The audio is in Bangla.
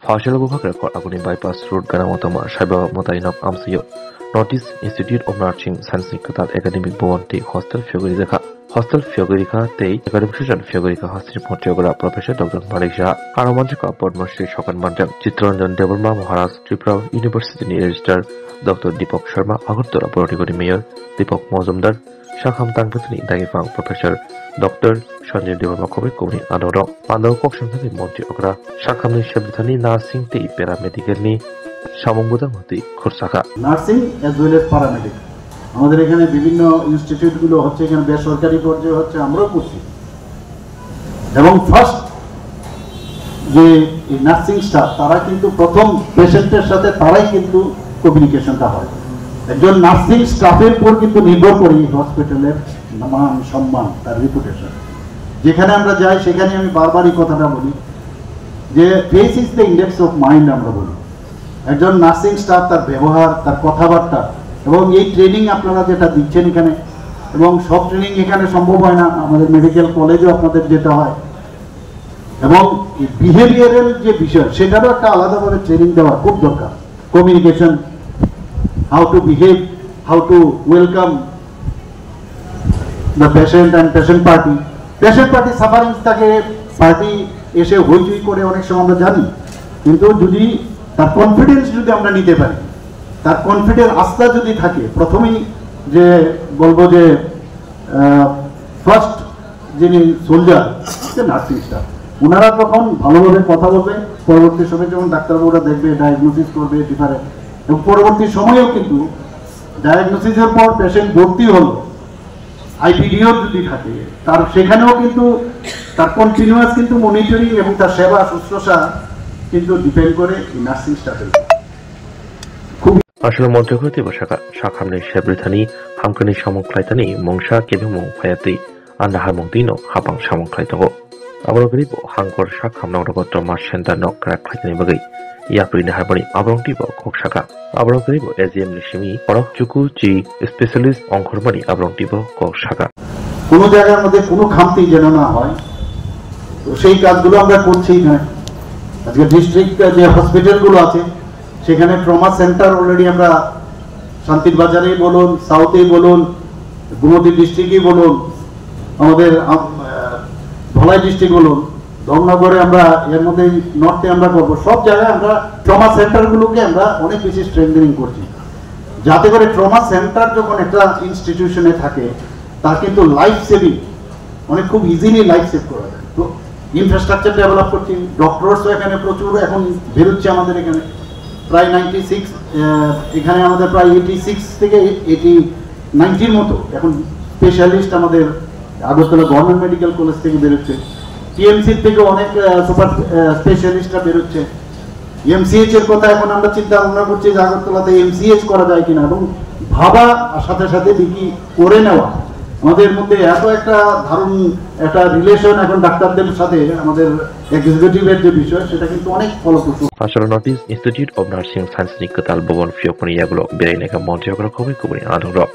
Fasil Gukakra Aguni bypass road Ganamotama Shaiba Motainab Amsayo Notice Institute of Nursing Science Katal Academic Bonte Hostel Fiogurika Hostel Fiogurika Te Academic Session Fiogurika Hostel Pontiogora Professor Dr. Malaysia Karamanjaka Podmoshi Shokan Manjam Chitranjan Devalma Maharaj Tripura University Register Dr. Deepak Sharma Agartala Politically Mayor Deepak Mozumdar Shakham Tangpatni Dagifang Professor Dr. Sanjay Devalma Kobe Kumi Adoro Pando Kokshan Thani Monti Okra Shakhamni Shabdhani Nursing Te Paramedical Ni Shamambuda Mati Kursaka Nursing as well as paramedic আমাদের এখানে বিভিন্ন ইনস্টিটিউট গুলো হচ্ছে এখানে বেসরকারি পর্যায়ে হচ্ছে আমরাও করছি এবং ফার্স্ট যে নার্সিং স্টাফ তারা কিন্তু প্রথম পেশেন্টের সাথে তারাই কিন্তু কমিউনিকেশনটা হয় একজন নার্সিং স্টাফের উপর কিন্তু নির্ভর করি হসপিটালের মান সম্মান তার রেপুটেশন যেখানে আমরা যাই সেখানে আমি বারবারই কথাটা বলি যে face is the index of mind আমরা বলি একজন নার্সিং স্টাফ তার ব্যবহার তার কথাবার্তা এবং এই ট্রেনিং আপনারা যেটা দিচ্ছেন এখানে এবং সব ট্রেনিং এখানে সম্ভব হয় না আমাদের মেডিকেল কলেজেও আপনাদের যেতে হয় এবং বিহেভিয়ারাল যে বিষয় সেটারও একটা আলাদাভাবে ট্রেনিং দেওয়া খুব দরকার communication how to behave how to welcome the patient and patient party suffering তাকে পার্টি এসে হইচই করে অনেক সময় আমরা জানি কিন্তু যদি তার কনফিডেন্স যদি আমরা নিতে পারি তার কনফিডেন্স আস্থা যদি থাকে প্রথমেই যে বলবো যে ফার্স্ট যিনি সোলজার নার্সিং স্টাফ ওনারা তখন ভালোভাবে কথা বলবে পরবর্তী সময় যখন ডাক্তারবাবুরা দেখবে ডায়াগনোসিস করবে ডিফারেন্ট এবং পরবর্তী সময়েও কিন্তু ডায়াগনোসিসের পর পেশেন্ট ভর্তি হলো আইপিডিও যদি থাকে তার সেখানেও কিন্তু তার কন্টিনিউয়াস কিন্তু মনিটরিং এবং তার সেবা শুশ্রূষা কিন্তু ডিপেন্ড করে নার্সিং স্টাফের Asal Montegrity Bashaka, Shakamni Shabrithani, Hamkani Shamoklaitani, Mongsha Kedumo, Hayati, and the Harmondino, Habang Shamoklaitago. Abrogribo, Hankor Shakam Nogoto Marshenta no crack Klaitani Bagi, Yapri Harbani, Abrontibo, Kokshaka, Abrogribo, Ezium Nishimi, or Chuku G, specialist on Korbani, Abrontibo, Kokshaka. কোনো জায়গার মধ্যে কোনো খামতি যেন না হয় তো সেই কাজগুলো আমরা করছি না আজকে ডিস্ট্রিক্ট যে হসপিটালগুলো আছে সেখানে ট্রমা সেন্টার অলরেডি আমরা শান্তির বাজারে বলুন সাউথে বলুন গুমতি ডিস্ট্রিক্টই বলুন আমাদের ধলাই ডিস্ট্রিক্ট বলুন ধর্মনগরে আমরা এর মধ্যে নর্থে আমরা করব সব জায়গায় আমরা ট্রমা সেন্টারগুলোকে আমরা অনেক বেশি স্ট্রেংথেনিং করছি যাতে করে ট্রমা সেন্টার যখন একটা ইনস্টিটিউশনে থাকে তার কিন্তু লাইফ সেভিং অনেক খুব ইজিলি লাইফ সেভ করা যায় তো ইনফ্রাস্ট্রাকচার ডেভেলপ করছি ডক্টরসও এখানে প্রচুর এখন বেরোচ্ছে আমাদের এখানে প্রায় 96 এখানে আমাদের প্রায় 86 থেকে 90 মতো এখন স্পেশালিস্ট আমাদের আগরতলা গভর্নমেন্ট মেডিকেল কলেজ থেকে বেরোচ্ছে টিএমসি থেকে অনেক সুপার স্পেশালিস্টরা বেরোচ্ছে এমসিএইচ এর কথা এখন আমরা চিন্তা ভাবনা করছি যে আগরতলাতে এমসিএইচ করা যায় কিনা এবং ভাবা সাথে সাথে দেখি করে নেওয়া আমাদের মধ্যে এত একটা দারুণ একটা রিলেশন এখন ডাক্তারদের সাথে আমাদের এক্সিকিউটিভের যে বিষয় সেটা কিন্তু অনেক ফলপ্রসূ Asal Notice Institute of Nursing Science Nikatal Bobon Fioponi Yaglo, Bereneka Monteogro Kobe Kubri Adoro.